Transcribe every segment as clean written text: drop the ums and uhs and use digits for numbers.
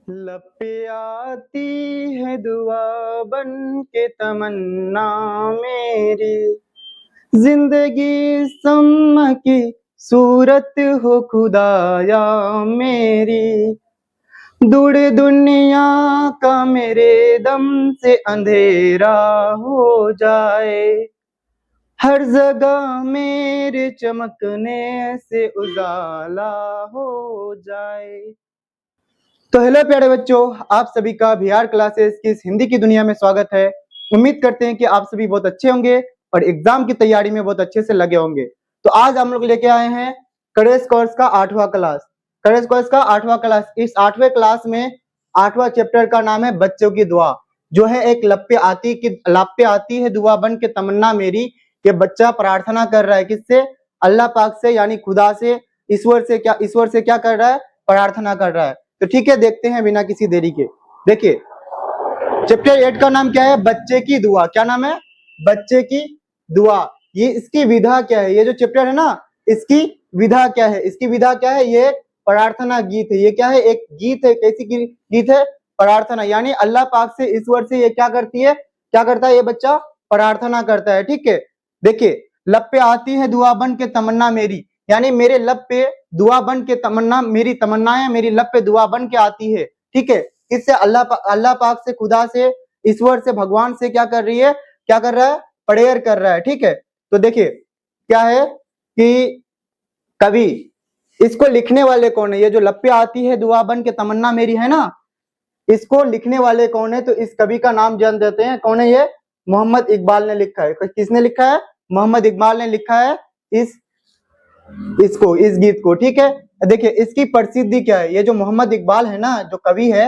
लब पे आती है दुआ बन के तमन्ना मेरी, जिंदगी सम की सूरत हो खुदाया मेरी। दूर दुनिया का मेरे दम से अंधेरा हो जाए, हर जगह मेरे चमकने से उजाला हो जाए। तो हेलो प्यारे बच्चों, आप सभी का बिहार क्लासेस की इस हिंदी की दुनिया में स्वागत है। उम्मीद करते हैं कि आप सभी बहुत अच्छे होंगे और एग्जाम की तैयारी में बहुत अच्छे से लगे होंगे। तो आज हम लोग लेके आए हैं करेज कोर्स का 8वां क्लास। करेज कोर्स का 8वां क्लास, इस 8वें क्लास में 8वां चैप्टर का नाम है बच्चों की दुआ, जो है एक लब पे आती है दुआ बन के तमन्ना मेरी। ये बच्चा प्रार्थना कर रहा है किससे? अल्लाह पाक से, यानी खुदा से, ईश्वर से क्या कर रहा है? प्रार्थना कर रहा है। तो ठीक है, देखते हैं बिना किसी देरी के। देखिए, चैप्टर 8 का नाम क्या है? बच्चे की दुआ। क्या नाम है? बच्चे की दुआ। ये इसकी विधा क्या है? ये जो चैप्टर है ना, इसकी विधा क्या है? इसकी विधा क्या है? ये प्रार्थना गीत है। ये क्या है? एक गीत है। कैसी गीत है? प्रार्थना, यानी अल्लाह पाक से, ईश्वर से ये क्या करती है? क्या करता है ये बच्चा? प्रार्थना करता है। ठीक है, देखिए, लब पे आती है दुआ बन के तमन्ना मेरी, यानी मेरे लब पे दुआ बन के तमन्ना, मेरी तमन्नाएं मेरी लब पे दुआ बन के आती है। ठीक है, किससे? अल्लाह पाक से, खुदा से, ईश्वर से, भगवान से क्या कर रही है? क्या कर रहा है? प्रेयर कर रहा है। ठीक है, तो देखिए क्या है कि कवि, इसको लिखने वाले कौन है? ये जो लब पे आती है दुआ बन के तमन्ना मेरी है ना, इसको लिखने वाले कौन है? तो इस कवि का नाम जान देते हैं। कौन है ये? मोहम्मद इकबाल ने लिखा है। किसने लिखा है? मोहम्मद इकबाल ने लिखा है इस गीत को। ठीक है, देखिए इसकी प्रसिद्धि क्या है? ये जो मोहम्मद इकबाल है ना, जो कवि है,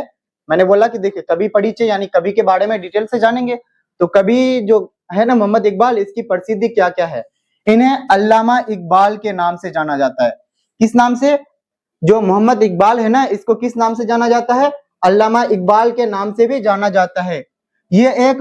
मैंने बोला कि देखिए कवि परिचय, यानी कवि के बारे में डिटेल से जानेंगे। तो कवि जो है ना मोहम्मद इकबाल, इसकी प्रसिद्धि क्या क्या है? इन्हें अल्लामा इकबाल के नाम से जाना जाता है। किस नाम से? जो मोहम्मद इकबाल है ना, इसको किस नाम से जाना जाता है? अल्लामा इकबाल के नाम से भी जाना जाता है। ये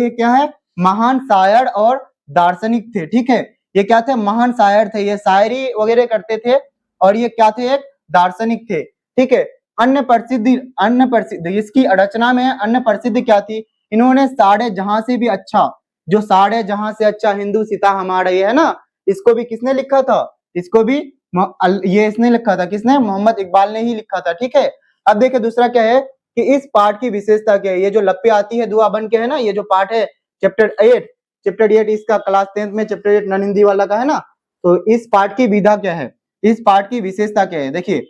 क्या है? महान शायर और दार्शनिक थे। ठीक है, ये क्या थे? महान शायर थे। ये शायरी वगैरह करते थे और ये क्या थे? एक दार्शनिक थे। ठीक है, अन्य प्रसिद्ध इसकी रचना में अन्य प्रसिद्ध क्या थी? इन्होंने साढ़े जहां से भी अच्छा, जो साढ़े जहां से अच्छा हिंदू सीता हमारा, ये है ना, इसको भी किसने लिखा था? इसको भी ये इसने लिखा था। किसने? मोहम्मद इकबाल ने ही लिखा था। ठीक है, अब देखिए दूसरा क्या है कि इस पाठ की विशेषता क्या है? ये जो लब पे आती है दुआ बन के है ना, ये जो पाठ है चैप्टर 8 इसका क्लास 10th में चैप्टर 8 नॉन हिंदी वाला का है ना। तो इस पाठ की विधा क्या है? इस पाठ की विशेषता क्या है? देखिए,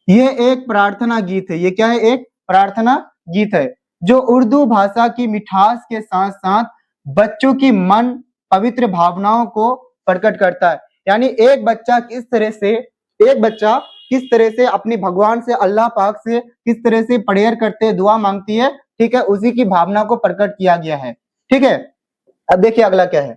ये एक प्रार्थना गीत है। ये क्या है? एक प्रार्थना गीत है, जो उर्दू भाषा की मिठास के साथ साथ बच्चों की मन पवित्र भावनाओं को प्रकट करता है। यानी एक बच्चा किस तरह से अपनी भगवान से, अल्लाह पाक से किस तरह से प्रेयर करते हैं, दुआ मांगती है। ठीक है, उसी की भावना को प्रकट किया गया है। ठीक है, अब देखिए अगला क्या है।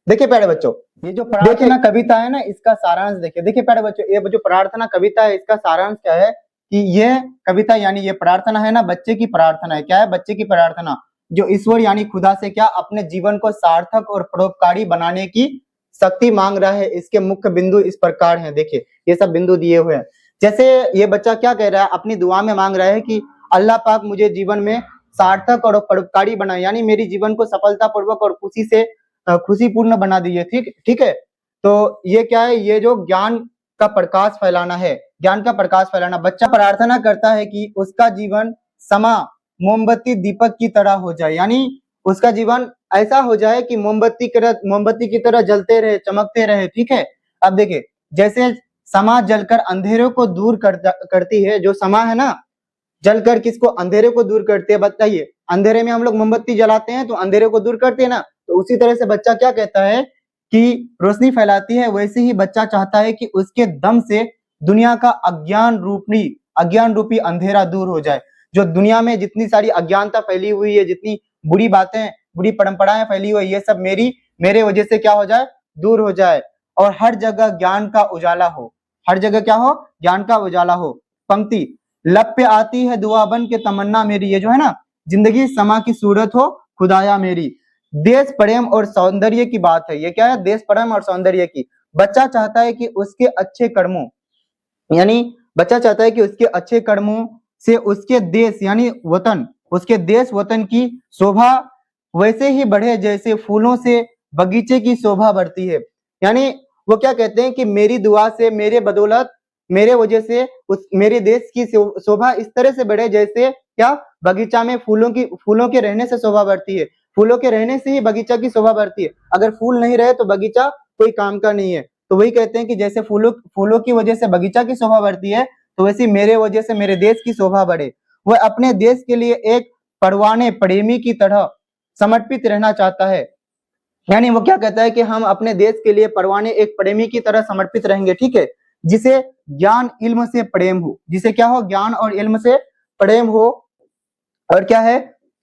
देखिए प्यारे बच्चों, ये जो प्रार्थना कविता है ना, इसका सारांश देखिए। देखिए प्यारे बच्चों, ये जो प्रार्थना कविता है, इसका सारांश क्या है कि ये कविता, यानी ये प्रार्थना है ना, बच्चे की प्रार्थना है। क्या है? बच्चे की प्रार्थना, जो ईश्वर यानी खुदा से क्या अपने जीवन को सार्थक और परोपकारी बनाने की शक्ति मांग रहा है। इसके मुख्य बिंदु इस प्रकार हैं। देखिए ये सब बिंदु दिए हुए हैं। जैसे ये बच्चा क्या कह रहा है? अपनी दुआ में मांग रहा है कि अल्लाह पाक मुझे जीवन में सार्थक और परोपकारी बनाए, यानी मेरी जीवन को सफलता पूर्वक और खुशीपूर्ण बना दीजिए। ठीक ठीक है, तो ये क्या है? ये जो ज्ञान का प्रकाश फैलाना है, ज्ञान का प्रकाश फैलाना। बच्चा प्रार्थना करता है कि उसका जीवन समा मोमबत्ती दीपक की तरह हो जाए, यानी उसका जीवन ऐसा हो जाए कि मोमबत्ती की तरह जलते रहे, चमकते रहे। ठीक है, अब देखिए, जैसे समा जलकर अंधेरों को दूर करती है, जो समा है ना, जलकर किसको? अंधेरे को दूर करते हैं। बताइए, अंधेरे में हम लोग मोमबत्ती जलाते हैं तो अंधेरे को दूर करते हैं ना। तो उसी तरह से बच्चा क्या कहता है कि रोशनी फैलाती है। वैसे ही बच्चा चाहता है कि उसके दम से दुनिया का अज्ञान रूपी अंधेरा दूर हो जाए। जो दुनिया में जितनी सारी अज्ञानता फैली हुई है, जितनी बुरी बातें, बुरी परंपराएं फैली हुई है, ये सब मेरे वजह से क्या हो जाए? दूर हो जाए, और हर जगह ज्ञान का उजाला हो। हर जगह क्या हो? ज्ञान का उजाला हो। पंक्ति, लब पे आती है दुआ बन के तमन्ना मेरी, ये जो है ना, जिंदगी समा की सूरत हो खुदाया मेरी। देश प्रेम और सौंदर्य की बात है। ये क्या है? देश प्रेम और सौंदर्य की। बच्चा चाहता है कि उसके अच्छे कर्मों, यानी बच्चा चाहता है कि उसके अच्छे कर्मों से उसके देश यानी वतन, उसके देश वतन की शोभा वैसे ही बढ़े जैसे फूलों से बगीचे की शोभा बढ़ती है। यानी वो क्या कहते हैं कि मेरी दुआ से, मेरे बदौलत, मेरे वजह से उस मेरे देश की शोभा इस तरह से बढ़े जैसे क्या, बगीचा में फूलों के रहने से शोभा बढ़ती है। फूलों के रहने से ही बगीचा की शोभा बढ़ती है। अगर फूल नहीं रहे तो बगीचा कोई काम का नहीं है। तो वही कहते हैं कि जैसे फूलों की वजह से बगीचा की शोभा बढ़ती है, तो वैसे मेरे वजह से मेरे देश की शोभा बढ़े। वह अपने देश के लिए एक परवाने प्रेमी की तरह समर्पित रहना चाहता है। यानी वो क्या कहता है कि हम अपने देश के लिए परवाने एक प्रेमी की तरह समर्पित रहेंगे, ठीक है, जिसे ज्ञान इल्म से प्रेम हो, जिसे क्या हो, ज्ञान और इल्म से प्रेम हो। और क्या है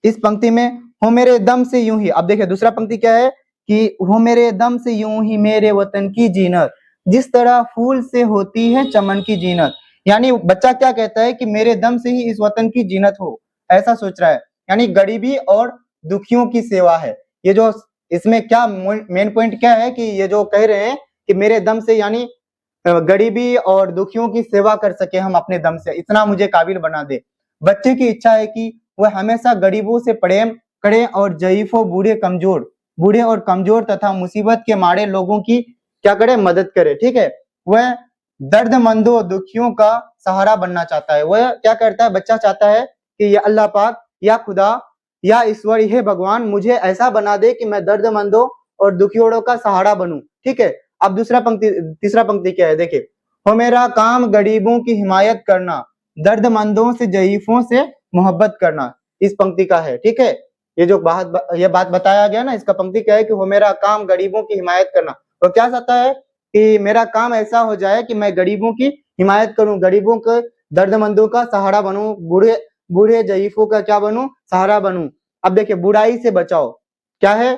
इस पंक्ति में, हो मेरे दम से यूं ही, अब देखिए दूसरा पंक्ति क्या है कि हो मेरे दम से यूं ही मेरे वतन की जीनत, जिस तरह फूल से होती है चमन की जीनत। यानी बच्चा क्या कहता है कि मेरे दम से ही इस वतन की जीनत हो, ऐसा सोच रहा है। यानी गरीबी और दुखियों की सेवा है ये जो, इसमें क्या मेन पॉइंट क्या है कि ये जो कह रहे हैं कि मेरे दम से, यानी गरीबी और दुखियों की सेवा कर सके हम अपने दम से, इतना मुझे काबिल बना दे। बच्चे की इच्छा है कि वह हमेशा गरीबों से प्रेम करे और जईफों, बूढ़े और कमजोर तथा मुसीबत के मारे लोगों की क्या करे, मदद करे, ठीक है। वह दर्दमंदों, दुखियों का सहारा बनना चाहता है। वह क्या करता है, बच्चा चाहता है कि या अल्लाह पाक, या खुदा, या ईश्वर, हे भगवान, मुझे ऐसा बना दे कि मैं दर्दमंदों और दुखियों का सहारा बनूं, ठीक है। अब तीसरा पंक्ति क्या है, देखिए, हो मेरा काम गरीबों की हिमायत करना, दर्दमंदों से, जईफों से मोहब्बत करना, इस पंक्ति का है, ठीक है। ये जो बात बताया गया ना, इसका पंक्ति क्या है कि वो मेरा काम गरीबों की हिमायत करना। तो क्या चाहता है कि मेरा काम ऐसा हो जाए कि मैं गरीबों की हिमायत करूं, गरीबों के, दर्दमंदों का सहारा बनूं, बूढ़े जईफों का क्या बनूं, सहारा बनूं। अब देखिए, बुराई से बचाओ, क्या है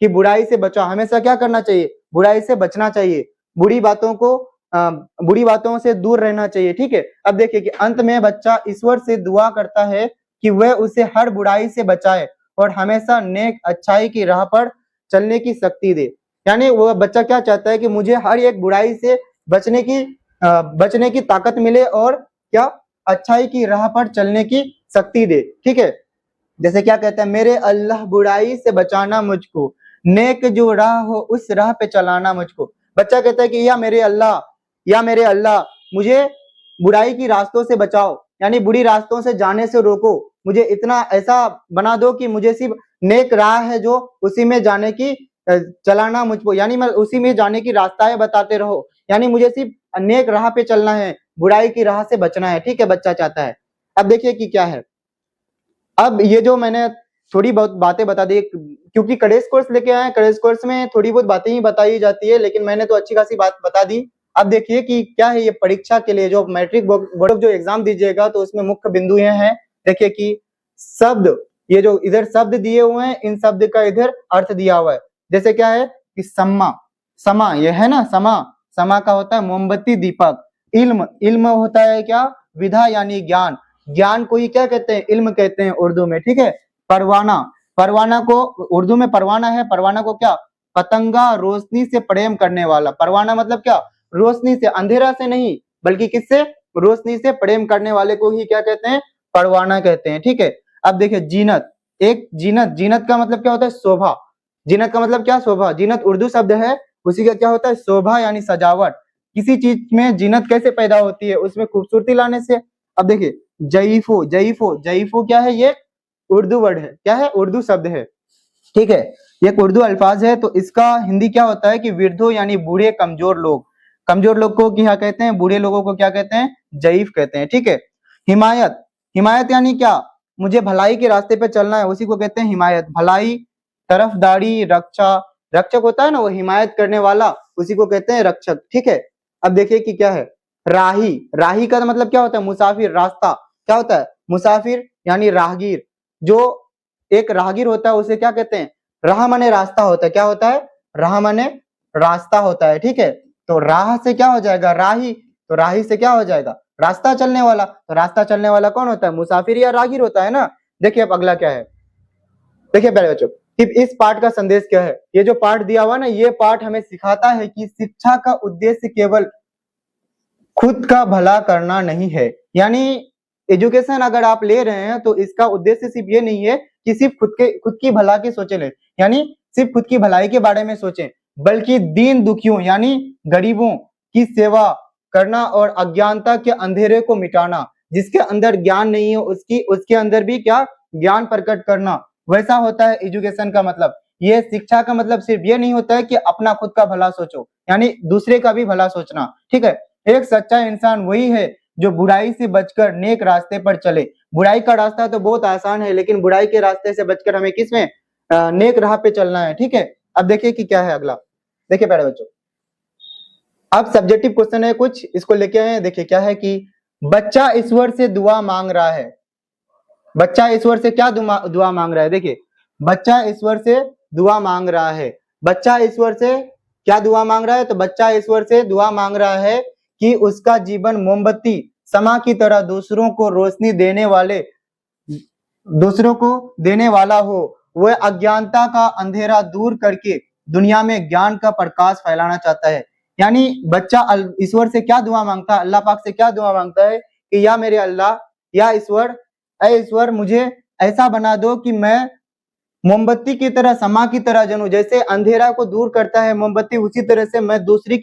कि बुराई से बचाओ, हमेशा क्या करना चाहिए, बुराई से बचना चाहिए, बुरी बातों से दूर रहना चाहिए, ठीक है। अब देखिए कि अंत में बच्चा ईश्वर से दुआ करता है कि वह उसे हर बुराई से बचाए और हमेशा नेक अच्छाई की राह पर चलने की शक्ति दे। यानी वह बच्चा क्या चाहता है कि मुझे हर एक बुराई से बचने की ताकत मिले और क्या, अच्छाई की राह पर चलने की शक्ति दे, ठीक है। जैसे क्या कहता है, मेरे अल्लाह बुराई से बचाना मुझको, नेक जो राह हो उस राह पे चलाना मुझको। बच्चा कहता है कि या मेरे अल्लाह मुझे बुराई की रास्तों से बचाओ, यानी बुरी रास्तों से जाने से रोको, मुझे इतना ऐसा बना दो कि मुझे सिर्फ नेक राह है जो उसी में जाने की चलाना मुझको, यानी मैं उसी में जाने की रास्ताएं बताते रहो, यानी मुझे सिर्फ नेक राह पे चलना है, बुराई की राह से बचना है, ठीक है, बच्चा चाहता है। अब देखिए कि क्या है, अब ये जो मैंने थोड़ी बहुत बातें बता दी, क्योंकि करेज कोर्स लेके आए, करेज कोर्स में थोड़ी बहुत बातें ही बताई जाती है, लेकिन मैंने तो अच्छी खासी बात बता दी। अब देखिए कि क्या है, ये परीक्षा के लिए जो मैट्रिक बोर्ड जो एग्जाम दीजिएगा तो उसमें मुख्य बिंदु ये हैं, देखिए कि शब्द, ये जो इधर शब्द दिए हुए हैं, इन शब्द का इधर अर्थ दिया हुआ है। जैसे क्या है कि समा ये है ना, समा का होता है मोमबत्ती, दीपक। इल्म होता है क्या, विधा यानी ज्ञान को ही क्या कहते हैं, इल्म कहते हैं उर्दू में, ठीक है। परवाना को उर्दू में परवाना है, परवाना को क्या, पतंगा, रोशनी से प्रेम करने वाला। परवाना मतलब क्या, रोशनी से, अंधेरा से नहीं बल्कि किससे, रोशनी से प्रेम करने वाले को ही क्या कहते हैं, परवाना कहते हैं, ठीक है। अब देखिए जीनत का मतलब क्या होता है, शोभा। जीनत का मतलब क्या, शोभा। जीनत उर्दू शब्द है, उसी का क्या होता है, शोभा यानी सजावट। किसी चीज में जीनत कैसे पैदा होती है, उसमें खूबसूरती लाने से। अब देखिए जईफो क्या है, ये उर्दू वर्ड है, क्या है, उर्दू शब्द है, ठीक है, ये एक उर्दू अल्फाज है। तो इसका हिंदी क्या होता है कि वृद्धों यानी बूढ़े कमजोर लोग को क्या कहते हैं, बूढ़े लोगों को क्या कहते हैं, जईफ कहते हैं, ठीक है। हिमायत यानी क्या, मुझे भलाई के रास्ते पे चलना है, उसी को कहते हैं हिमायत। भलाई, तरफदारी, रक्षक होता है ना, वो हिमायत करने वाला, उसी को कहते हैं रक्षक, ठीक है। अब देखिए कि क्या है, राही का मतलब क्या होता है, मुसाफिर, रास्ता, क्या होता है, मुसाफिर यानी राहगीर। जो एक राहगीर होता है उसे क्या कहते हैं, राह माने रास्ता होता है, क्या होता है, राह माने रास्ता होता है, ठीक है। तो राह से क्या हो जाएगा, राही, तो राही से क्या हो जाएगा, रास्ता चलने वाला। तो रास्ता चलने वाला कौन होता है, मुसाफिर या राहगीर होता है ना। देखिए अब अगला क्या है, देखिए प्यारे बच्चों, इस पाठ का संदेश क्या है। ये जो पाठ दिया हुआ ना, ये पाठ हमें सिखाता है कि शिक्षा का उद्देश्य केवल खुद का भला करना नहीं है। यानी एजुकेशन अगर आप ले रहे हैं तो इसका उद्देश्य सिर्फ ये नहीं है कि सिर्फ खुद की भला की सोचे ले, यानी सिर्फ खुद की भलाई के बारे में सोचें, बल्कि दीन दुखियों यानी गरीबों की सेवा करना और अज्ञानता के अंधेरे को मिटाना, जिसके अंदर ज्ञान नहीं है उसके अंदर भी क्या ज्ञान प्रकट करना, वैसा होता है एजुकेशन का मतलब। ये शिक्षा का मतलब सिर्फ ये नहीं होता है कि अपना खुद का भला सोचो, यानी दूसरे का भी भला सोचना, ठीक है। एक सच्चा इंसान वही है जो बुराई से बचकर नेक रास्ते पर चले। बुराई का रास्ता तो बहुत आसान है, लेकिन बुराई के रास्ते से बचकर हमें किसमें नेक राह पे चलना है, ठीक है। अब देखिए कि क्या है अगला, देखिए प्यारे बच्चों, अब सब्जेक्टिव क्वेश्चन है कुछ, इसको लेके आए हैं। देखिए क्या है कि बच्चा ईश्वर से दुआ मांग रहा है। बच्चा ईश्वर से क्या दुआ मांग रहा है? देखिए बच्चा ईश्वर से दुआ मांग रहा है। बच्चा ईश्वर से क्या दुआ मांग रहा है? तो बच्चा ईश्वर से दुआ मांग रहा है कि उसका जीवन मोमबत्ती समा की तरह दूसरों को रोशनी देने वाला हो। वह अज्ञानता का अंधेरा दूर करके दुनिया में ज्ञान का प्रकाश फैलाना चाहता है। यानी बच्चा ईश्वर से क्या दुआ मांगता है? अल्लाह पाक से क्या दुआ मांगता है कि या मेरे अल्लाह, या ईश्वर, ऐ ईश्वर मुझे ऐसा बना दो कि मैं मोमबत्ती की तरह समा की तरह जनूं। जैसे अंधेरा को दूर करता है मोमबत्ती, उसी तरह से मैं दूसरी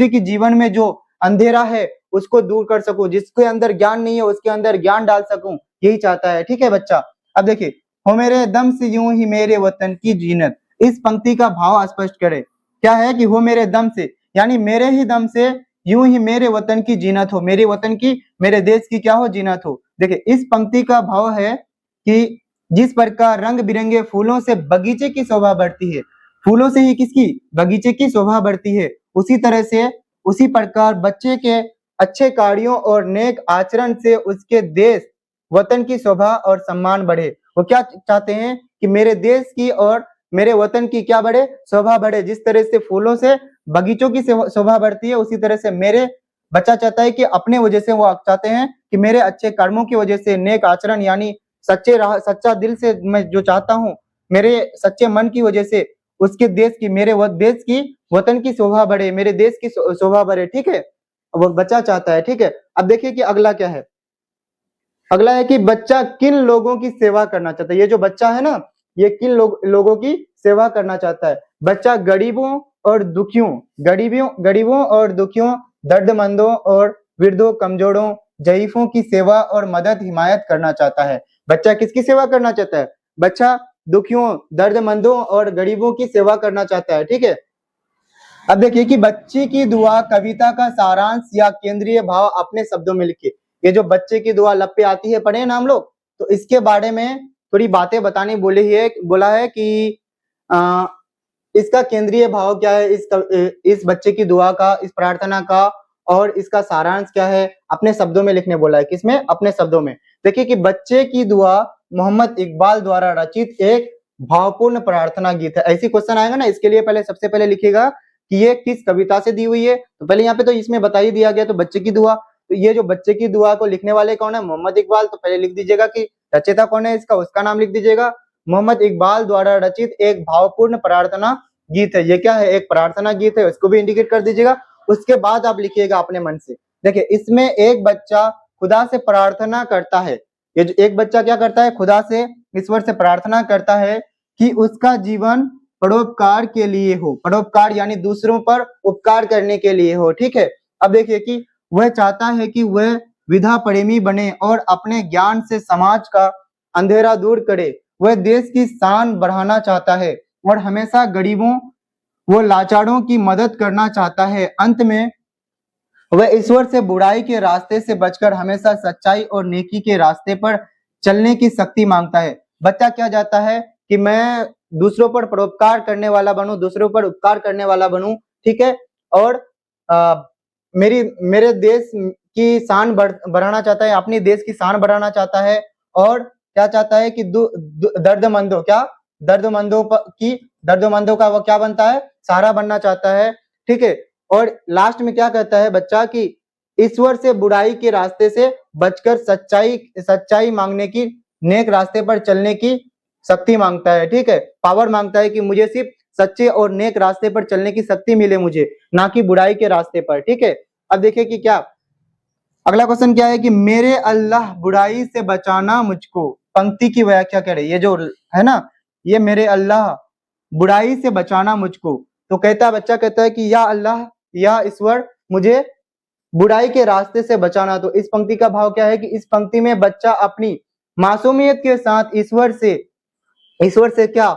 की जीवन में जो अंधेरा है उसको दूर कर सकूं, जिसके अंदर ज्ञान नहीं है उसके अंदर ज्ञान डाल सकूं, यही चाहता है, ठीक है बच्चा। अब देखिए, हो मेरे दम से यूं ही मेरे वतन की जीनत, इस पंक्ति का भाव स्पष्ट करे। क्या है कि हो मेरे दम से, यानी मेरे ही दम से यूं ही मेरे वतन की जीनत हो, मेरे वतन की, मेरे देश की क्या हो? जीनत हो। देखिए इस पंक्ति का भाव है कि जिस प्रकार रंग बिरंगे फूलों से बगीचे की शोभा बढ़ती है, फूलों से ही किसकी? बगीचे की शोभा बढ़ती है, उसी तरह से उसी प्रकार बच्चे के अच्छे कार्यों और नेक आचरण से उसके देश वतन की शोभा और सम्मान बढ़े। वो क्या चाहते हैं कि मेरे देश की और मेरे वतन की क्या बढ़े? शोभा बढ़े। जिस तरह से फूलों से बगीचों की शोभा बढ़ती है, उसी तरह से मेरे बच्चा चाहता है कि अपने वजह से वो चाहते हैं कि मेरे अच्छे कर्मों की वजह से, नेक आचरण यानी सच्चा दिल से मैं जो चाहता हूँ, मेरे सच्चे मन की वजह से उसके देश की, मेरे देश की वतन की शोभा बढ़े, मेरे देश की शोभा बढ़े, ठीक है। वो बच्चा चाहता है, ठीक है। अब देखिए कि अगला क्या है। अगला है कि बच्चा किन लोगों की सेवा करना चाहता है। ये जो बच्चा है ना, ये किन लोगों की सेवा करना चाहता है? बच्चा गरीबों और दुखियों, दर्दमंदों और वृद्धों, कमजोरों, ज़ईफों की सेवा और मदद हिमायत करना चाहता है। बच्चा किसकी सेवा करना चाहता है? बच्चा दुखियों, दर्दमंदों और गरीबों की सेवा करना चाहता है, ठीक है। अब देखिए कि बच्चे की दुआ कविता का सारांश या केंद्रीय भाव अपने शब्दों में लिखिए। ये जो बच्चे की दुआ लब पे आती है, पढ़े ना हम लोग, तो इसके बारे में थोड़ी बातें बतानी बोला है कि इसका केंद्रीय भाव क्या है, इस बच्चे की दुआ का, इस प्रार्थना का, और इसका सारांश क्या है, अपने शब्दों में लिखने बोला है। किसमें? अपने शब्दों में। देखिए कि बच्चे की दुआ मोहम्मद इकबाल द्वारा रचित एक भावपूर्ण प्रार्थना गीत है। ऐसी क्वेश्चन आएगा ना, इसके लिए पहले सबसे पहले लिखिएगा कि ये किस कविता से दी हुई है। तो पहले यहाँ पे तो इसमें बता ही दिया गया, तो बच्चे की दुआ, तो ये जो बच्चे की दुआ को लिखने वाले कौन है? मोहम्मद इकबाल। तो पहले लिख दीजिएगा कि रचयिता कौन है इसका, उसका नाम लिख दीजिएगा। मोहम्मद इकबाल द्वारा रचित एक भावपूर्ण प्रार्थना गीत है। ये क्या है? एक प्रार्थना गीत है, उसको भी इंडिकेट कर दीजिएगा। उसके बाद आप लिखिएगा अपने मन से। देखिए इसमें एक बच्चा खुदा से प्रार्थना करता है। ये जो एक बच्चा क्या करता है? खुदा से, ईश्वर से प्रार्थना करता है कि उसका जीवन परोपकार के लिए हो। परोपकार यानी दूसरों पर उपकार करने के लिए हो, ठीक है। अब देखिए कि वह चाहता है कि वह विधा प्रेमी बने और अपने ज्ञान से समाज का अंधेरा दूर करे। वह देश की शान बढ़ाना चाहता है और हमेशा गरीबों व लाचारों की मदद करना चाहता है। अंत में वह ईश्वर से बुराई के रास्ते से बचकर हमेशा सच्चाई और नेकी के रास्ते पर चलने की शक्ति मांगता है। बच्चा क्या चाहता है कि मैं दूसरों पर परोपकार करने वाला बनूं, दूसरों पर उपकार करने वाला बनूं, ठीक है। और मेरे देश की शान बढ़ाना चाहता है, अपने देश की शान बढ़ाना चाहता है। और क्या चाहता है कि दर्दमंदों का वो क्या बनता है? सहारा बनना चाहता है, ठीक है। और लास्ट में क्या कहता है बच्चा कि ईश्वर से बुराई के रास्ते से बचकर सच्चाई मांगने की, नेक रास्ते पर चलने की शक्ति मांगता है, ठीक है। पावर मांगता है कि मुझे सिर्फ सच्चे और नेक रास्ते पर चलने की शक्ति मिले मुझे, ना कि बुराई के रास्ते पर, ठीक है। अब देखिए कि क्या अगला क्वेश्चन क्या है कि मेरे अल्लाह बुराई से बचाना मुझको। पंक्ति की व्याख्या करे, ये जो है ना, ये मेरे अल्लाह बुराई से बचाना मुझको। तो कहता बच्चा कहता है कि या अल्लाह, या ईश्वर, मुझे बुराई के रास्ते से बचाना। तो इस पंक्ति का भाव क्या है कि इस पंक्ति में बच्चा अपनी मासूमियत के साथ ईश्वर से क्या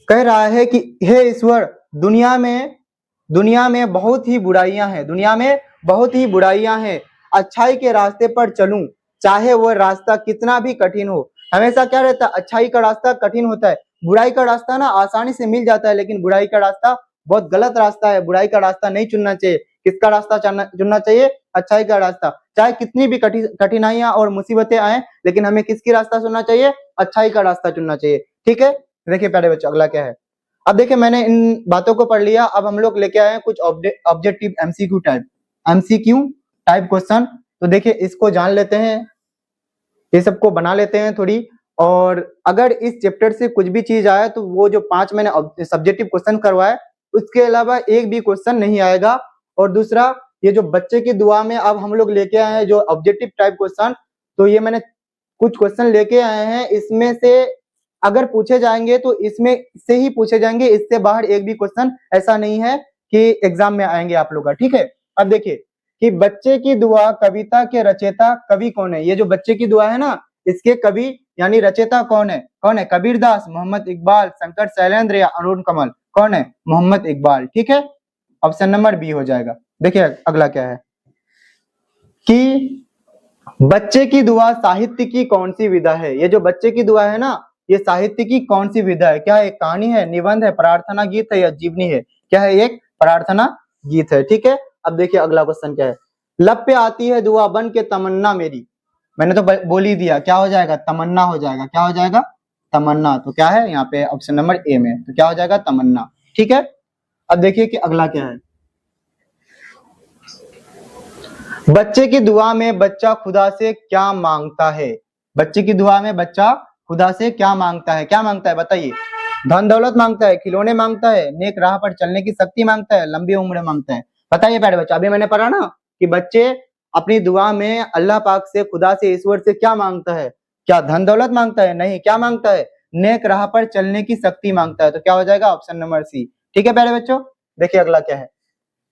कह रहा है कि हे ईश्वर, दुनिया में बहुत ही बुराइयां हैं, दुनिया में बहुत ही बुराइयां हैं। अच्छाई के रास्ते पर चलूं, चाहे वह रास्ता कितना भी कठिन हो। हमेशा क्या रहता है, अच्छाई का रास्ता कठिन होता है, बुराई का रास्ता ना आसानी से मिल जाता है, लेकिन बुराई का रास्ता बहुत गलत रास्ता है। बुराई का रास्ता नहीं चुनना चाहिए। किसका रास्ता चुनना चाहिए? अच्छाई का रास्ता। चाहे कितनी भी कठिनाइयां और मुसीबतें आए, लेकिन हमें किसकी रास्ता चुनना चाहिए? अच्छाई का रास्ता चुनना चाहिए। ठीक है, देखिए प्यारे बच्चों अगला क्या है। अब देखिए मैंने इन बातों को पढ़ लिया, अब हम लोग लेके आए हैं कुछ ऑब्जेक्टिव एमसीक्यू टाइप क्वेश्चन। तो देखिए इसको जान लेते हैं, ये सबको बना लेते हैं थोड़ी। और अगर इस चैप्टर से कुछ भी चीज आए तो वो जो 5 मैंने सब्जेक्टिव क्वेश्चन करवाए उसके अलावा एक भी क्वेश्चन नहीं आएगा। और दूसरा, ये जो बच्चे की दुआ में अब हम लोग लेके आए हैं जो ऑब्जेक्टिव टाइप क्वेश्चन, तो ये मैंने कुछ क्वेश्चन लेके आए हैं, इसमें से अगर पूछे जाएंगे तो इसमें से ही पूछे जाएंगे, इससे बाहर एक भी क्वेश्चन ऐसा नहीं है कि एग्जाम में आएंगे आप लोग का। ठीक है, अब देखिए कि बच्चे की दुआ कविता के रचयिता कवि कौन है। ये जो बच्चे की दुआ है ना, इसके कवि यानी रचयिता कौन है? कबीरदास, मोहम्मद इकबाल, शंकर शैलेंद्र या अरुण कमल? कौन है? मोहम्मद इकबाल। ठीक है, ऑप्शन नंबर बी हो जाएगा। देखिए अगला क्या है कि बच्चे की दुआ साहित्य की कौन सी विधा है। ये जो बच्चे की दुआ है ना, ये साहित्य की कौन सी विधा है? क्या एक कहानी है, निबंध है, प्रार्थना गीत है या जीवनी है? क्या है? एक प्रार्थना गीत है। ठीक है, अब देखिए अगला क्वेश्चन क्या है। लब पे आती है दुआ बन के तमन्ना मेरी। मैंने तो बोल ही दिया, क्या हो जाएगा? तमन्ना हो जाएगा। क्या हो जाएगा? तमन्ना। तो क्या है यहाँ पे ऑप्शन नंबर ए में, तो क्या हो जाएगा? तमन्ना। ठीक है, अब देखिए कि अगला क्या है। बच्चे की दुआ में बच्चा खुदा से क्या मांगता है? बच्चे की दुआ में बच्चा खुदा से क्या मांगता है? क्या मांगता है बताइए? धन दौलत मांगता है, खिलौने मांगता है, नेक राह पर चलने की शक्ति मांगता है, लंबी उम्र मांगता है? बताइए प्यारे बच्चा, अभी मैंने पढ़ा ना कि बच्चे अपनी दुआ में अल्लाह पाक से, खुदा से, ईश्वर से क्या मांगता है? क्या धन दौलत मांगता है? नहीं, क्या मांगता है? नेक राह पर चलने की शक्ति मांगता है। तो क्या हो जाएगा? Option number C. ठीक है प्यारे बच्चों, देखिए अगला क्या है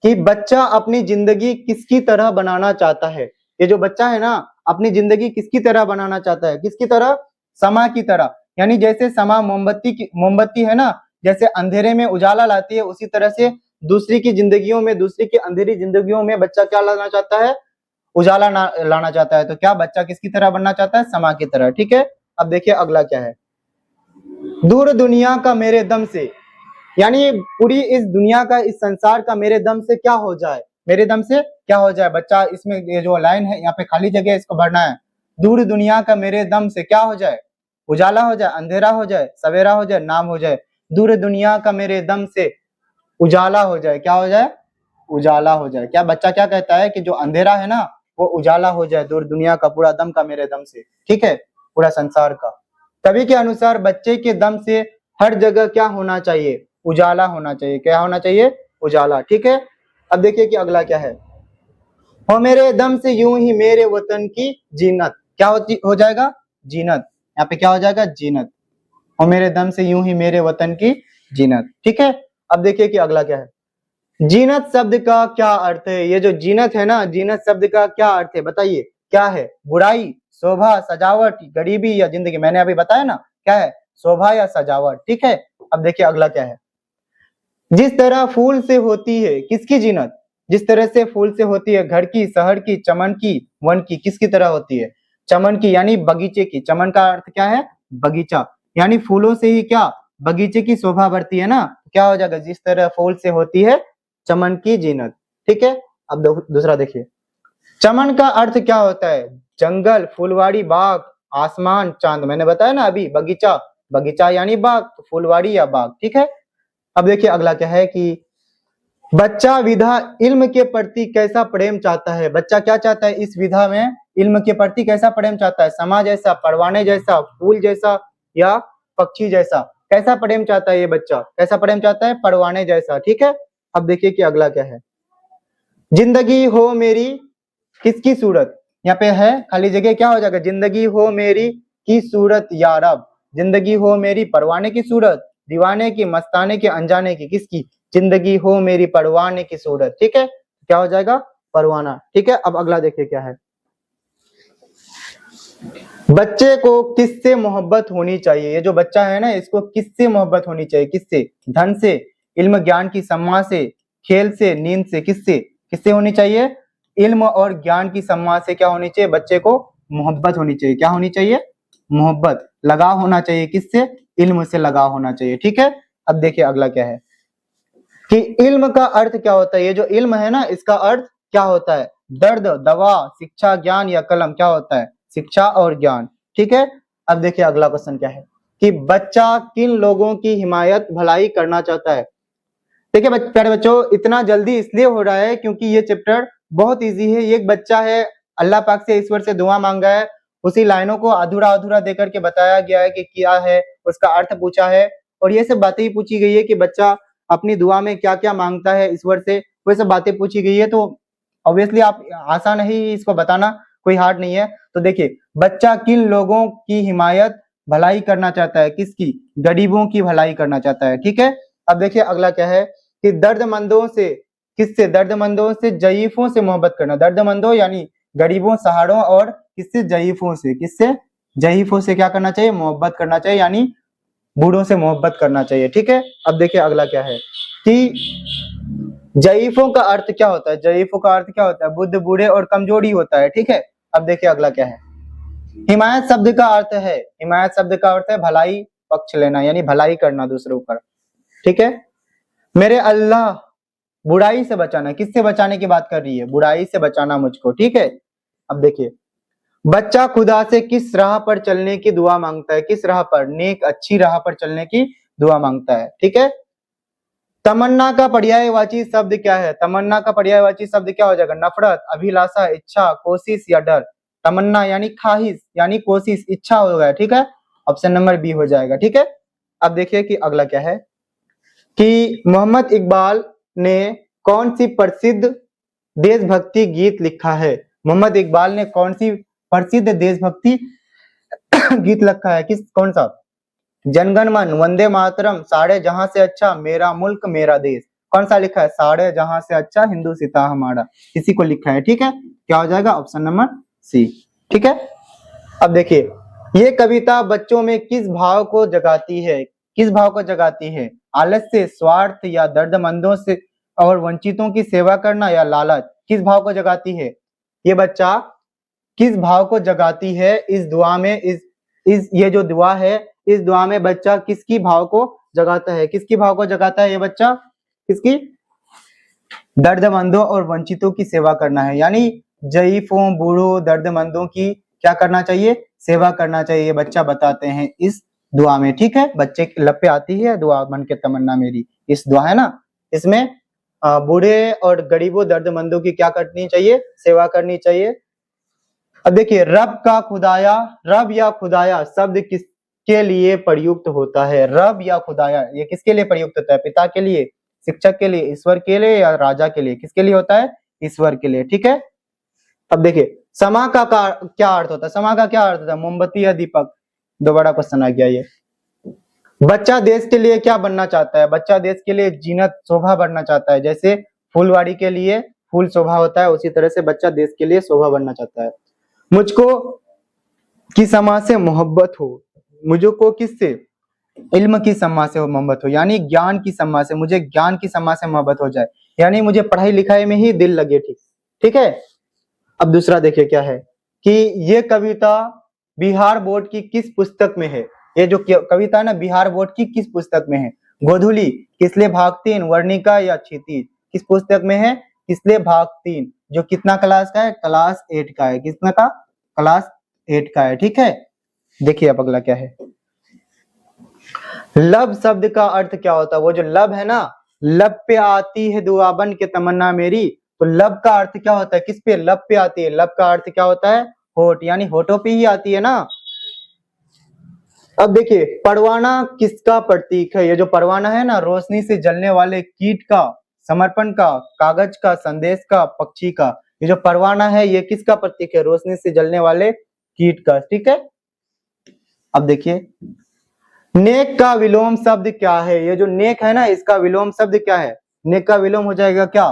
कि बच्चा अपनी जिंदगी किसकी तरह बनाना चाहता है। ये जो बच्चा है ना, अपनी जिंदगी किसकी तरह बनाना चाहता है? किसकी तरह? समा की तरह। यानी जैसे समा मोमबत्ती है ना, जैसे अंधेरे में उजाला लाती है, उसी तरह से दूसरी की जिंदगियों में, दूसरी की अंधेरी जिंदगियों में बच्चा क्या लाना चाहता है? उजाला लाना चाहता है। तो क्या बच्चा किसकी तरह बनना चाहता है? समा की तरह। ठीक है, अब देखिए अगला क्या है। दूर दुनिया का मेरे दम से, यानी पूरी इस दुनिया का, इस संसार का मेरे दम से क्या हो जाए? मेरे दम से क्या हो जाए? बच्चा इसमें ये जो लाइन है यहाँ पे खाली जगह है, इसको भरना है। दूर दुनिया का मेरे दम से क्या हो जाए? उजाला हो जाए, अंधेरा हो जाए, सवेरा हो जाए, नाम हो जाए। दूर दुनिया का मेरे दम से उजाला हो जाए। क्या हो जाए? उजाला हो जाए। क्या बच्चा क्या कहता है कि जो अंधेरा है ना वो उजाला हो जाए, दूर दुनिया का, पूरा दम का मेरे दम से। ठीक है, पूरा संसार का। कवि के अनुसार बच्चे के दम से हर जगह क्या होना चाहिए? उजाला होना चाहिए। क्या होना चाहिए? उजाला। ठीक है, अब देखिए कि अगला क्या है। हो मेरे दम से यूं ही मेरे वतन की जीनत। क्या हो जाएगा? जीनत। यहाँ पे क्या हो जाएगा? जीनत। हो मेरे दम से यूं ही मेरे वतन की जीनत। ठीक है, अब देखिए कि अगला क्या है। जीनत शब्द का क्या अर्थ है? ये जो जीनत है ना, जीनत शब्द का क्या अर्थ है बताइए? क्या है? बुराई, शोभा, सजावट, गरीबी या जिंदगी? मैंने अभी बताया ना, क्या है? शोभा या सजावट। ठीक है, अब देखिए अगला क्या है। जिस तरह फूल से होती है किसकी जीनत? जिस तरह से फूल से होती है घर की, शहर की, चमन की, वन की, किसकी तरह होती है? चमन की, यानी बगीचे की। चमन का अर्थ क्या है? बगीचा। यानी फूलों से ही क्या बगीचे की शोभा बढ़ती है ना। क्या हो जाएगा? जिस तरह फूल से होती है चमन की जीनत। ठीक है, अब दूसरा देखिए। चमन का अर्थ क्या होता है? जंगल, फुलवाड़ी, बाग, आसमान, चांद। मैंने बताया ना अभी, बगीचा, बगीचा यानी बाग, तो फुलवाड़ी या बाग। ठीक है, अब देखिए अगला क्या है कि बच्चा विधा इल्म के प्रति कैसा प्रेम चाहता है। बच्चा क्या चाहता है इस विधा में? इल्म के प्रति कैसा प्रेम चाहता है? समा जैसा, परवाने जैसा, फूल जैसा या पक्षी जैसा? कैसा प्रेम चाहता है ये बच्चा? कैसा प्रेम चाहता है? परवाने जैसा। ठीक है, अब देखिए कि अगला क्या है। जिंदगी हो मेरी किसकी सूरत, यहाँ पे है खाली जगह, क्या हो जाएगा, जिंदगी हो मेरी की सूरत या रब, जिंदगी हो मेरी परवाने की सूरत, दीवाने की, मस्ताने की, अनजाने की, किसकी, जिंदगी हो मेरी परवाने की सूरत। ठीक है, क्या हो जाएगा, परवाना। ठीक है, अब अगला देखिए क्या है, बच्चे को किससे मोहब्बत होनी चाहिए, ये जो बच्चा है ना इसको किससे मोहब्बत होनी चाहिए, किससे, धन से, इल्म ज्ञान की सम्मा से, खेल से, नींद से, किससे, किससे होनी चाहिए, इल्म और ज्ञान की सम्मा से क्या होनी चाहिए, बच्चे को मोहब्बत होनी चाहिए, क्या होनी चाहिए, मोहब्बत, लगाव होना चाहिए, किससे, इल्म से लगाव होना चाहिए। ठीक है, अब देखिए अगला क्या है कि इल्म का अर्थ क्या होता है, ये जो इल्म है ना इसका अर्थ क्या होता है, दर्द, दवा, शिक्षा, ज्ञान या कलम, क्या होता है, शिक्षा और ज्ञान। ठीक है, अब देखिए अगला क्वेश्चन क्या है कि बच्चा किन लोगों की हिमायत भलाई करना चाहता है। देखिए प्यारे बच्चों, इतना जल्दी इसलिए हो रहा है क्योंकि ये चैप्टर बहुत इजी है। ये एक बच्चा है, अल्लाह पाक से ईश्वर से दुआ मांगा है, उसी लाइनों को अधूरा अधूरा देकर के बताया गया है कि क्या है, उसका अर्थ पूछा है और ये सब बातें ही पूछी गई है कि बच्चा अपनी दुआ में क्या क्या मांगता है ईश्वर से, वो सब बातें पूछी गई है। तो ऑब्वियसली आप आसान ही इसको बताना, कोई हार्ड नहीं है। तो देखिए बच्चा किन लोगों की हिमायत भलाई करना चाहता है, किसकी, गरीबों की भलाई करना चाहता है। ठीक है, अब देखिए अगला क्या है कि दर्दमंदों से, किससे, दर्दमंदों से, जयीफों से मोहब्बत करना, दर्दमंदों यानी गरीबों, सहारों और किससे, जयीफों से, किससे, जयीफों से क्या करना चाहिए, मोहब्बत करना चाहिए, यानी बूढ़ों से मोहब्बत करना चाहिए। ठीक है, अब देखिए अगला क्या है कि जयीफों का अर्थ क्या होता है, जयीफों का अर्थ क्या होता है, बुद्ध, बूढ़े और कमजोरी होता है। ठीक है, अब देखिए अगला क्या है, हिमायत शब्द का अर्थ है, हिमायत शब्द का अर्थ है भलाई पक्ष लेना, यानी भलाई करना दूसरों पर। ठीक है, मेरे अल्लाह बुराई से बचाना, किससे बचाने की बात कर रही है, बुराई से बचाना मुझको। ठीक है, अब देखिए बच्चा खुदा से किस राह पर चलने की दुआ मांगता है, किस राह पर, नेक अच्छी राह पर चलने की दुआ मांगता है। ठीक है, तमन्ना का पर्यायवाची शब्द क्या है, तमन्ना का पर्यायवाची शब्द क्या हो जाएगा, नफरत, अभिलाषा, इच्छा, कोशिश या डर। तमन्ना यानी ख्वाहिश, यानी कोशिश, इच्छा हो गया। ठीक है, ऑप्शन नंबर बी हो जाएगा। ठीक है, अब देखिए कि अगला क्या है कि मोहम्मद इकबाल ने कौन सी प्रसिद्ध देशभक्ति गीत लिखा है, मोहम्मद इकबाल ने कौन सी प्रसिद्ध देशभक्ति गीत लिखा है, किस, कौन सा, जनगण मन, वंदे मातरम, सारे जहां से अच्छा, मेरा मुल्क मेरा देश, कौन सा लिखा है, सारे जहां से अच्छा, हिंदू सीता हमारा, इसी को लिखा है। ठीक है, क्या हो जाएगा, ऑप्शन नंबर सी। ठीक है, अब देखिए ये कविता बच्चों में किस भाव को जगाती है, किस भाव को जगाती है, आलस्य, स्वार्थ या दर्दमंदों से और वंचितों की सेवा करना या लालच, किस भाव को जगाती है, ये बच्चा किस भाव को जगाती है इस दुआ में, इस ये जो दुआ है इस दुआ में बच्चा किसकी भाव को जगाता है, किसकी भाव को जगाता है ये बच्चा, किसकी, दर्दमंदों और वंचितों की सेवा करना है, यानी जयीफों, बूढ़ों, दर्दमंदों की क्या करना चाहिए, सेवा करना चाहिए, ये बच्चा बताते हैं इस दुआ में। ठीक है, बच्चे के लब पे आती है दुआ बन के तमन्ना मेरी, इस दुआ है ना, इसमें बूढ़े और गरीबों, दर्दमंदों की क्या करनी चाहिए, सेवा करनी चाहिए। अब देखिए रब का खुदाया, रब या खुदाया शब्द किसके लिए प्रयुक्त होता है, रब या खुदाया ये किसके लिए प्रयुक्त होता है, पिता के लिए, शिक्षक के लिए, ईश्वर के लिए या राजा के लिए, किसके लिए होता है, ईश्वर के लिए। ठीक है, अब देखिए समा का क्या अर्थ होता है, समा का क्या अर्थ होता है, मोमबत्ती या दीपक, दोबारा क्वेश्चन आ गया ये। बच्चा देश के लिए क्या बनना चाहता है, बच्चा देश के लिए जीनत, शोभा बनना चाहता है, जैसे फूलवाड़ी के लिए फूल शोभा होता है उसी तरह से बच्चा देश के लिए शोभा बनना चाहता है। मुझको की समा से मोहब्बत हो, मुझको किससे, इल्म की समा से मोहब्बत हो, यानी ज्ञान की समा से, मुझे ज्ञान की समा से मोहब्बत हो जाए, यानी मुझे पढ़ाई लिखाई में ही दिल लगे। ठीक, ठीक है, अब दूसरा देखिए क्या है कि ये कविता बिहार बोर्ड की किस पुस्तक में है, ये जो कविता है ना बिहार बोर्ड की किस पुस्तक में है, गोधुली, किसले भाग 3, वर्णिका या क्षितिज, किस पुस्तक में है, किसले भाग 3, जो कितना क्लास का है, क्लास 8 का है, कितना का, क्लास 8 का है। ठीक है, देखिए अब अगला क्या है, लब शब्द का अर्थ क्या होता है, वो जो लब है ना, लब पे आती है दुआ बन के तमन्ना मेरी, तो लब का अर्थ क्या होता है, किस पे, लब पे आती है, लब का अर्थ क्या होता है, होठ, यानी होठों पे ही आती है ना। अब देखिए परवाना किसका प्रतीक है, ये जो परवाना है ना, रोशनी से जलने वाले कीट का, समर्पण का, कागज का, संदेश का, पक्षी का, ये जो परवाना है ये किसका प्रतीक है? रोशनी से जलने वाले कीट का, ठीक है। अब देखिए नेक का विलोम शब्द क्या है? ये जो नेक है ना, इसका विलोम शब्द क्या है? नेक का विलोम हो जाएगा क्या?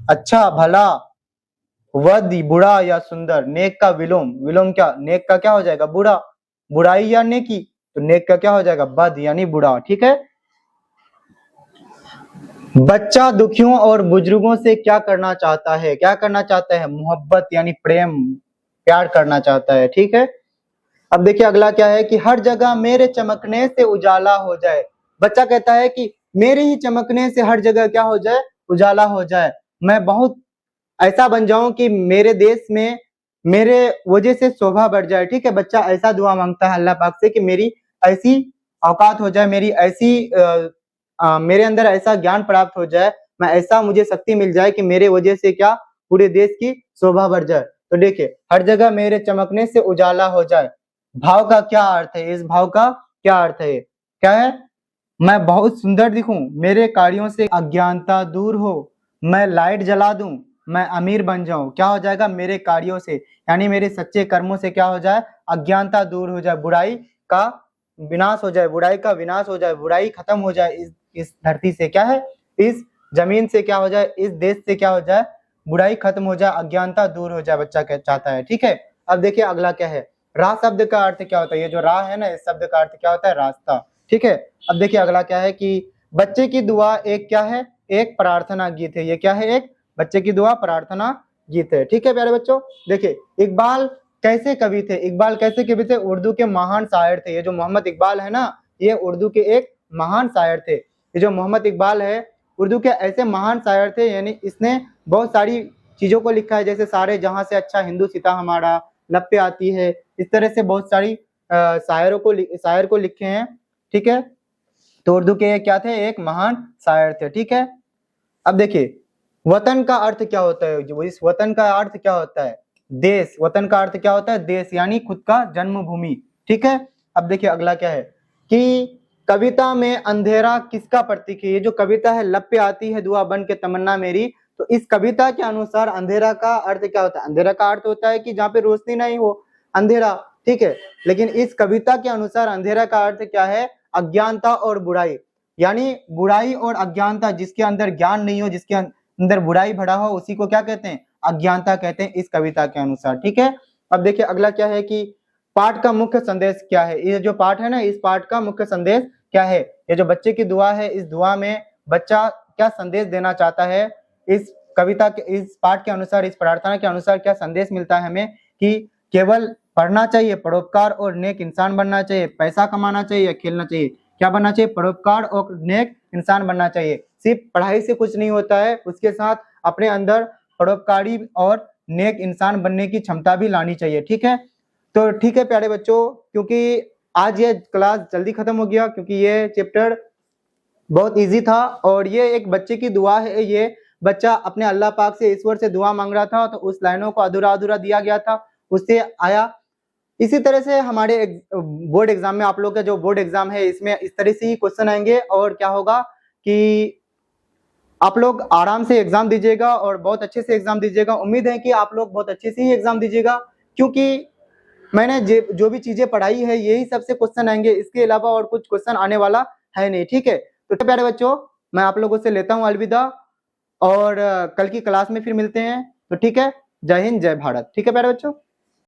अच्छा, भला, वध, बुरा या सुंदर। नेक का विलोम, विलोम क्या? नेक का क्या हो जाएगा? बुरा। बुराई या नेकी, तो नेक का क्या हो जाएगा? बद यानी बुरा, ठीक है। बच्चा दुखियों और बुजुर्गों से क्या करना चाहता है? क्या करना चाहता है? मोहब्बत यानी प्रेम, प्यार करना चाहता है, ठीक है। अब देखिए अगला क्या है कि हर जगह मेरे चमकने से उजाला हो जाए। बच्चा कहता है कि मेरे ही चमकने से हर जगह क्या हो जाए? उजाला हो जाए। मैं बहुत ऐसा बन जाऊं कि मेरे देश में मेरे वजह से शोभा बढ़ जाए, ठीक है। बच्चा ऐसा दुआ मांगता है अल्लाह पाक से कि मेरी ऐसी औकात हो जाए, मेरी ऐसी मेरे अंदर ऐसा ज्ञान प्राप्त हो जाए, मैं ऐसा मुझे शक्ति मिल जाए कि मेरे वजह से क्या पूरे देश की शोभा बढ़ जाए। तो देखिए हर जगह मेरे चमकने से उजाला हो जाए, भाव का क्या अर्थ है? इस भाव का क्या अर्थ है? क्या है? मैं बहुत सुंदर दिखूं, मेरे कार्यों से अज्ञानता दूर हो, मैं लाइट जला दूं, मैं अमीर बन जाऊं। क्या हो जाएगा? मेरे कार्यों से यानी मेरे सच्चे कर्मों से क्या हो जाए? अज्ञानता दूर हो जाए, बुराई का विनाश हो जाए, बुराई का विनाश हो जाए, बुराई खत्म हो जाए इस धरती से। क्या है? इस जमीन से क्या हो जाए? इस देश से क्या हो जाए? बुराई खत्म हो जाए, अज्ञानता दूर हो जाए, बच्चा चाहता है, ठीक है। अब देखिए अगला क्या है? राह शब्द का अर्थ क्या होता है? ये जो राह है ना, इस शब्द का अर्थ क्या होता है? रास्ता, ठीक है। अब देखिए अगला क्या है कि बच्चे की दुआ एक क्या है? एक प्रार्थना गीत है। ये क्या है? एक बच्चे की दुआ प्रार्थना गीत है, ठीक है प्यारे बच्चों। देखिए इकबाल कैसे कवि थे? इकबाल कैसे कवि थे? उर्दू के महान शायर थे। ये जो मोहम्मद इकबाल है ना, ये उर्दू के एक महान शायर थे। ये जो मोहम्मद इकबाल है उर्दू के ऐसे महान शायर थे, यानी इसने बहुत सारी चीजों को लिखा है, जैसे सारे जहां से अच्छा हिंदू सीता हमारा, लब पे आती है, इस तरह से बहुत सारी शायर को लिखे हैं, ठीक है। तो उर्दू के क्या थे? एक महान शायर थे, ठीक है। अब देखिए वतन का अर्थ क्या होता है? जो इस वतन का अर्थ क्या होता है? देश। वतन का अर्थ क्या होता है? देश यानी खुद का जन्मभूमि, ठीक है। अब देखिए अगला क्या है कि कविता में अंधेरा किसका प्रतीक है? ये जो कविता है लब पे आती है दुआ बन के तमन्ना मेरी, तो इस कविता के अनुसार अंधेरा का अर्थ क्या होता है? अंधेरा का अर्थ होता है कि जहाँ पे रोशनी नहीं हो, अंधेरा, ठीक है। लेकिन इस कविता के अनुसार अंधेरा का अर्थ क्या है? अज्ञानता और बुराई, यानी बुराई और अज्ञानता, जिसके अंदर ज्ञान नहीं हो, जिसके अंदर बुराई भरा हो, उसी को क्या कहते हैं? अज्ञानता कहते हैं, इस कविता के अनुसार, ठीक है। अब देखिए अगला क्या है कि पाठ का मुख्य संदेश क्या है? ये जो पाठ है ना, इस पाठ का मुख्य संदेश क्या है? ये जो बच्चे की दुआ है, इस दुआ में बच्चा क्या संदेश देना चाहता है? इस कविता के, इस पाठ के अनुसार, इस प्रार्थना के अनुसार क्या संदेश मिलता है हमें कि केवल पढ़ना चाहिए, परोपकार और नेक इंसान बनना चाहिए, पैसा कमाना चाहिए या खेलना चाहिए? क्या बनना चाहिए? परोपकार और नेक इंसान बनना चाहिए। सिर्फ पढ़ाई से कुछ नहीं होता है, उसके साथ अपने अंदर परोपकारी और नेक इंसान बनने की क्षमता भी लानी चाहिए, ठीक है। तो ठीक है प्यारे बच्चों, क्योंकि आज ये क्लास जल्दी खत्म हो गया, क्योंकि ये चैप्टर बहुत इजी था और ये एक बच्चे की दुआ है। ये बच्चा अपने अल्लाह पाक से, ईश्वर से दुआ मांग रहा था, तो उस लाइनों को अधूरा अधूरा दिया गया था, उससे आया। इसी तरह से हमारे बोर्ड एग्जाम में, आप लोग का जो बोर्ड एग्जाम है, इसमें इस तरह से ही क्वेश्चन आएंगे और क्या होगा कि आप लोग आराम से एग्जाम दीजिएगा और बहुत अच्छे से एग्जाम दीजिएगा। उम्मीद है कि आप लोग बहुत अच्छे से ही एग्जाम दीजिएगा, क्योंकि मैंने जो भी चीजें पढ़ाई है यही सबसे क्वेश्चन आएंगे, इसके अलावा और कुछ क्वेश्चन आने वाला है नहीं, ठीक है। तो प्यारे बच्चों, मैं आप लोगों से लेता हूँ अलविदा और कल की क्लास में फिर मिलते हैं। तो ठीक है, जय हिंद जय भारत, ठीक है प्यारे बच्चों।